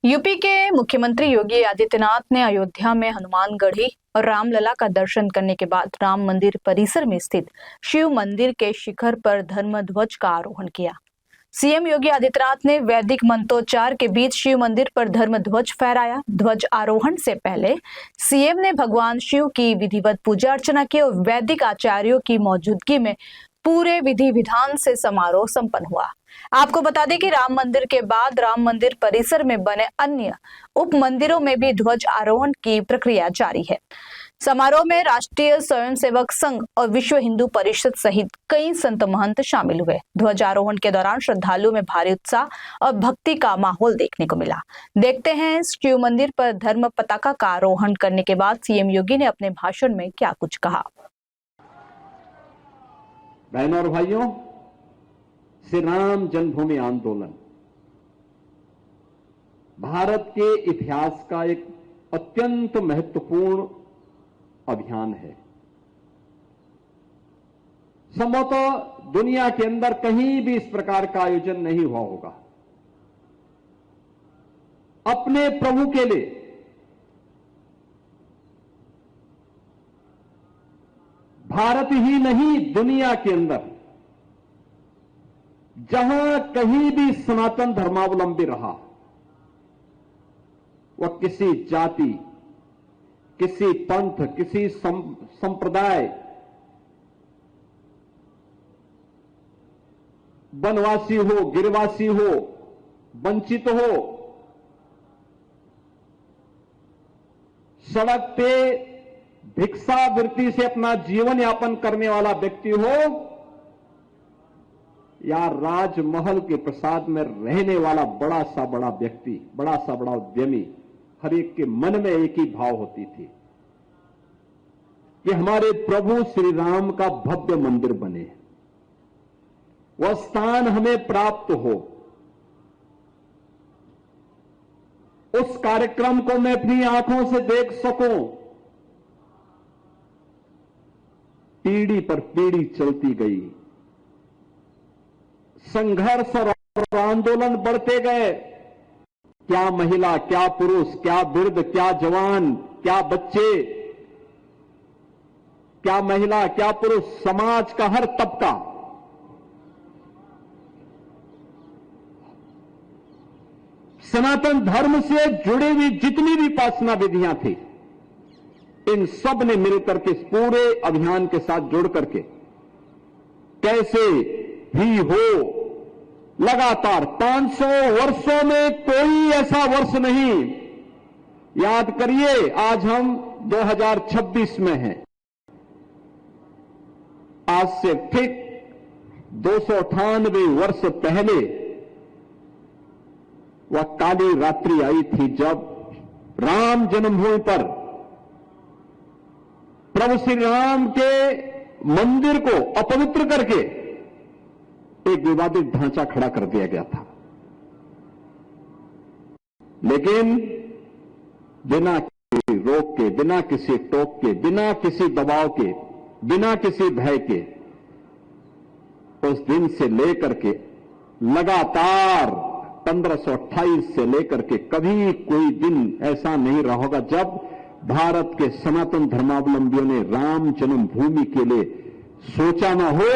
UP के मुख्यमंत्री योगी आदित्यनाथ ने अयोध्या में हनुमानगढ़ी और रामलला का दर्शन करने के बाद राम मंदिर परिसर में स्थित शिव मंदिर के शिखर पर धर्म ध्वज का आरोहण किया। सीएम योगी आदित्यनाथ ने वैदिक मंत्रोच्चार के बीच शिव मंदिर पर धर्म ध्वज फहराया। ध्वज आरोहण से पहले सीएम ने भगवान शिव की विधिवत पूजा अर्चना की और वैदिक आचार्यों की मौजूदगी में पूरे विधि विधान से समारोह संपन्न हुआ। आपको बता दें कि राम मंदिर के बाद राम मंदिर परिसर में बने अन्य उप मंदिरों में भी ध्वज आरोहण की प्रक्रिया जारी है। समारोह में राष्ट्रीय स्वयंसेवक संघ और विश्व हिंदू परिषद सहित कई संत महंत शामिल हुए। ध्वजारोहण के दौरान श्रद्धालुओं में भारी उत्साह और भक्ति का माहौल देखने को मिला। देखते हैं शिव मंदिर पर धर्म पताका का आरोहण करने के बाद सीएम योगी ने अपने भाषण में क्या कुछ कहा। बहनों और भाइयों, श्री राम जन्मभूमि आंदोलन भारत के इतिहास का एक अत्यंत महत्वपूर्ण अभियान है। संभवतः दुनिया के अंदर कहीं भी इस प्रकार का आयोजन नहीं हुआ होगा। अपने प्रभु के लिए भारत ही नहीं, दुनिया के अंदर जहां कहीं भी सनातन धर्मावलंबी रहा, वह किसी जाति, किसी पंथ, किसी संप्रदाय, वनवासी हो, गिरवासी हो, वंचित हो, सड़क पे भिक्षावृत्ति से अपना जीवन यापन करने वाला व्यक्ति हो या राजमहल के प्रसाद में रहने वाला बड़ा सा बड़ा व्यक्ति, बड़ा सा बड़ा उद्यमी, हर एक के मन में एक ही भाव होती थी कि हमारे प्रभु श्री राम का भव्य मंदिर बने, वह स्थान हमें प्राप्त हो। उस कार्यक्रम को मैं अपनी आंखों से देख सकूं। पीढ़ी पर पीढ़ी चलती गई, संघर्ष और आंदोलन बढ़ते गए। क्या महिला, क्या पुरुष, क्या वृद्ध, क्या जवान, क्या बच्चे, क्या महिला, क्या पुरुष, समाज का हर तबका सनातन धर्म से जुड़ी हुई जितनी भी उपासना विधियां थी, इन सब ने मिलकर के इस पूरे अभियान के साथ जुड़ करके कैसे भी हो लगातार 500 वर्षों में कोई ऐसा वर्ष नहीं। याद करिए, आज हम 2026 में हैं। आज से ठीक 298 वर्ष पहले वह काली रात्रि आई थी जब राम जन्मभूमि पर प्रभु श्री राम के मंदिर को अपवित्र करके एक विवादित ढांचा खड़ा कर दिया गया था। लेकिन बिना किसी रोक के, बिना किसी टोक के, बिना किसी दबाव के, बिना किसी भय के उस दिन से लेकर के लगातार 1528 से लेकर के कभी कोई दिन ऐसा नहीं रहा होगा जब भारत के सनातन धर्मावलंबियों ने राम जन्मभूमि के लिए सोचा न हो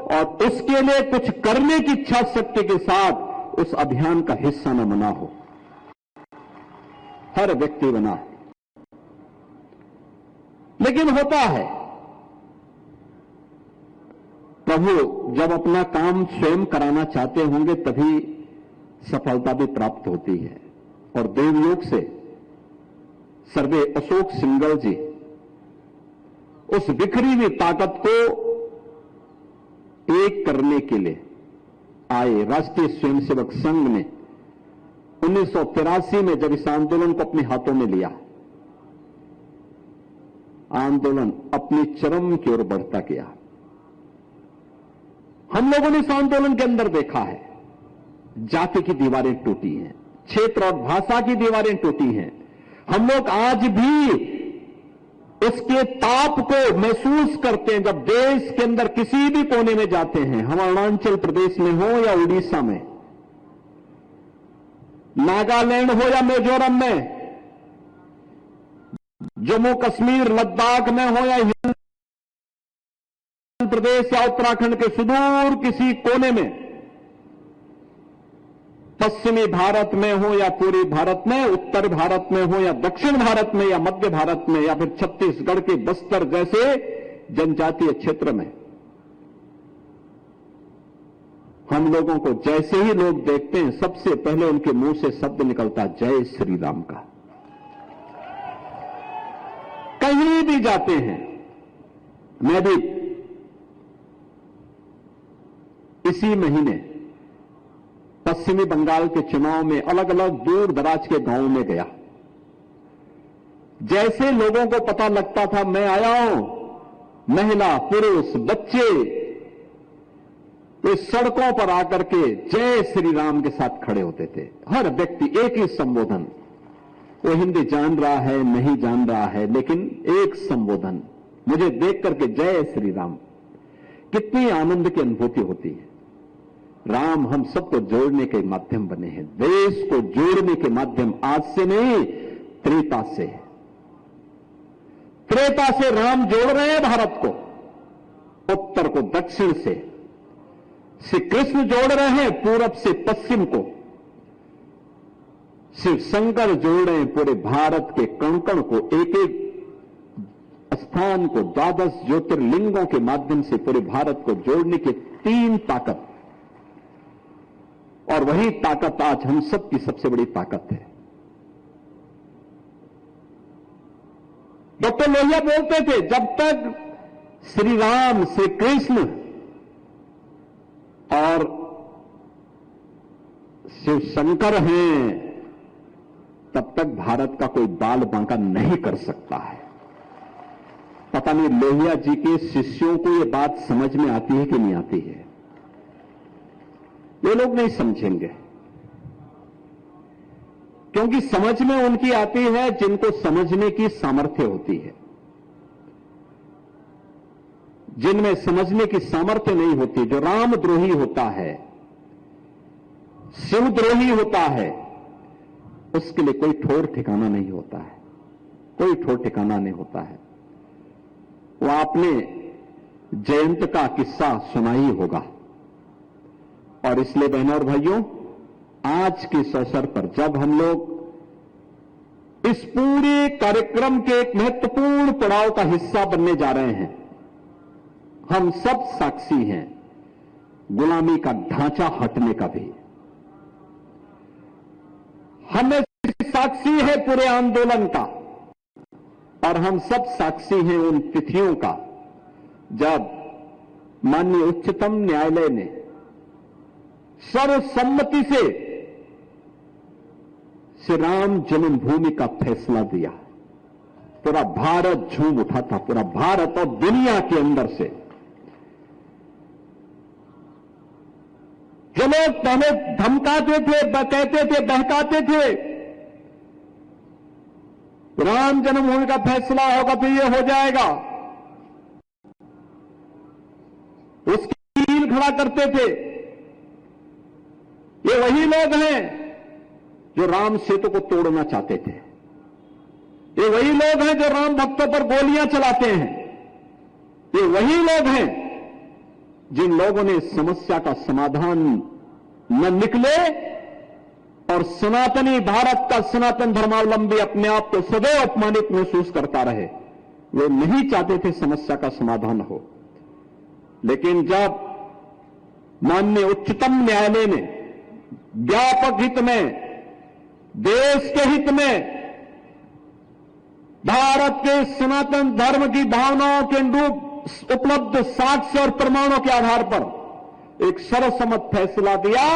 और उसके लिए कुछ करने की इच्छा शक्ति के साथ उस अभियान का हिस्सा न बना हो। हर व्यक्ति बना है, लेकिन होता है प्रभु जब अपना काम स्वयं कराना चाहते होंगे तभी सफलता भी प्राप्त होती है। और देवयोग से सर्वे अशोक सिंगल जी उस बिखरी हुई ताकत को एक करने के लिए आए। राष्ट्रीय स्वयंसेवक संघ ने 1983 में जब इस आंदोलन को अपने हाथों में लिया, आंदोलन अपनी चरम की ओर बढ़ता गया। हम लोगों ने इस आंदोलन के अंदर देखा है, जाति की दीवारें टूटी हैं, क्षेत्र और भाषा की दीवारें टूटी हैं। हम लोग आज भी इसके ताप को महसूस करते हैं जब देश के अंदर किसी भी कोने में जाते हैं, हम अरुणाचल प्रदेश में हो या उड़ीसा में, नागालैंड हो या मिजोरम में, जम्मू कश्मीर लद्दाख में हो या हिमाचल प्रदेश या उत्तराखंड के सुदूर किसी कोने में, पश्चिमी भारत में हो या पूर्वी भारत में, उत्तर भारत में हो या दक्षिण भारत में या मध्य भारत में या फिर छत्तीसगढ़ के बस्तर जैसे जनजातीय क्षेत्र में, हम लोगों को जैसे ही लोग देखते हैं सबसे पहले उनके मुंह से शब्द निकलता जय श्री राम का। कहीं भी जाते हैं, मैं भी इसी महीने पश्चिमी बंगाल के चुनाव में अलग अलग दूर दराज के गांवों में गया। जैसे लोगों को पता लगता था मैं आया हूं, महिला पुरुष बच्चे इस सड़कों पर आकर के जय श्री राम के साथ खड़े होते थे। हर व्यक्ति एक ही संबोधन, वो हिंदी जान रहा है नहीं जान रहा है, लेकिन एक संबोधन, मुझे देख करके जय श्री राम। कितनी आनंद की अनुभूति होती है। राम हम सबको जोड़ने के माध्यम बने हैं, देश को जोड़ने के माध्यम आज से नहीं त्रेता से है। त्रेता से राम जोड़ रहे हैं भारत को, उत्तर को दक्षिण से, श्री कृष्ण जोड़ रहे हैं पूरब से पश्चिम को, शिव शंकर जोड़ रहे हैं पूरे भारत के कण कण को, एक एक स्थान को 12 ज्योतिर्लिंगों के माध्यम से पूरे भारत को जोड़ने की 3 ताकत, और वही ताकत आज हम सब की सबसे बड़ी ताकत है। डॉक्टर लोहिया बोलते थे जब तक श्री राम श्री कृष्ण और शिव शंकर हैं तब तक भारत का कोई बाल बांका नहीं कर सकता है। पता नहीं लोहिया जी के शिष्यों को यह बात समझ में आती है कि नहीं आती है। ये लोग नहीं समझेंगे, क्योंकि समझ में उनकी आती है जिनको समझने की सामर्थ्य होती है। जिनमें समझने की सामर्थ्य नहीं होती, जो रामद्रोही होता है, शिवद्रोही होता है, उसके लिए कोई ठोर ठिकाना नहीं होता है, कोई ठोर ठिकाना नहीं होता है। वो आपने जयंत का किस्सा सुना ही होगा, और इसलिए बहनों और भाइयों, आज के इस अवसर पर जब हम लोग इस पूरे कार्यक्रम के एक महत्वपूर्ण पड़ाव का हिस्सा बनने जा रहे हैं, हम सब साक्षी हैं गुलामी का ढांचा हटने का भी। हम साक्षी है पूरे आंदोलन का, और हम सब साक्षी हैं उन तिथियों का जब माननीय उच्चतम न्यायालय ने सर्वसम्मति से श्री राम जन्मभूमि का फैसला दिया। पूरा भारत झूम उठा था, पूरा भारत और दुनिया के अंदर से। जो लोग पहले धमकाते थे, कहते थे, बहकाते थे, राम जन्मभूमि का फैसला होगा तो ये हो जाएगा, उसकी कील खड़ा करते थे, ये वही लोग हैं जो राम सेतु को तोड़ना चाहते थे। ये वही लोग हैं जो राम भक्तों पर गोलियां चलाते हैं। ये वही लोग हैं जिन लोगों ने समस्या का समाधान न निकले और सनातनी भारत का सनातन धर्मावलंबी अपने आप को सदैव अपमानित महसूस करता रहे। वे नहीं चाहते थे समस्या का समाधान हो। लेकिन जब माननीय उच्चतम न्यायालय ने व्यापक हित में, देश के हित में, भारत के सनातन धर्म की भावनाओं के अनुरूप उपलब्ध साक्ष्य और प्रमाणों के आधार पर एक सर्वसम्मत फैसला दिया,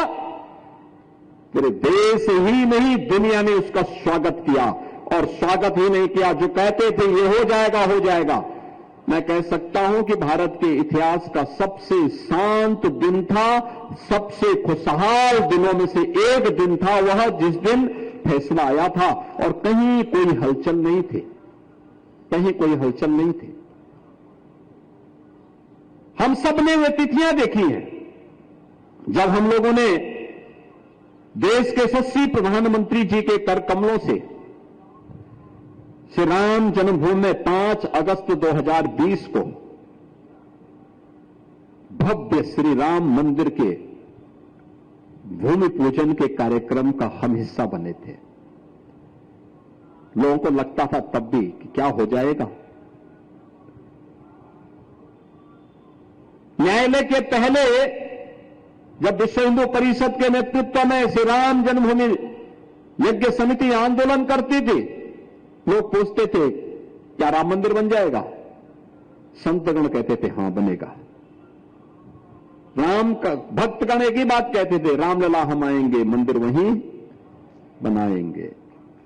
पूरे देश ही नहीं दुनिया ने उसका स्वागत किया। और स्वागत ही नहीं किया, जो कहते थे ये हो जाएगा हो जाएगा, मैं कह सकता हूं कि भारत के इतिहास का सबसे शांत दिन था, सबसे खुशहाल दिनों में से एक दिन था वह जिस दिन फैसला आया था, और कहीं कोई हलचल नहीं थी, कहीं कोई हलचल नहीं थी। हम सब ने वे तिथियां देखी हैं जब हम लोगों ने देश के यशस्वी प्रधानमंत्री जी के कर कमलों से श्री राम जन्मभूमि में 5 अगस्त 2020 को भव्य श्री राम मंदिर के भूमि पूजन के कार्यक्रम का हम हिस्सा बने थे। लोगों को लगता था तब भी कि क्या हो जाएगा। न्यायालय के पहले जब विश्व हिंदू परिषद के नेतृत्व में श्री राम जन्मभूमि यज्ञ समिति आंदोलन करती थी, लोग पूछते थे क्या राम मंदिर बन जाएगा? संतगण कहते थे हां बनेगा। राम का भक्तगण एक ही बात कहते थे, रामलला हम आएंगे, मंदिर वहीं बनाएंगे।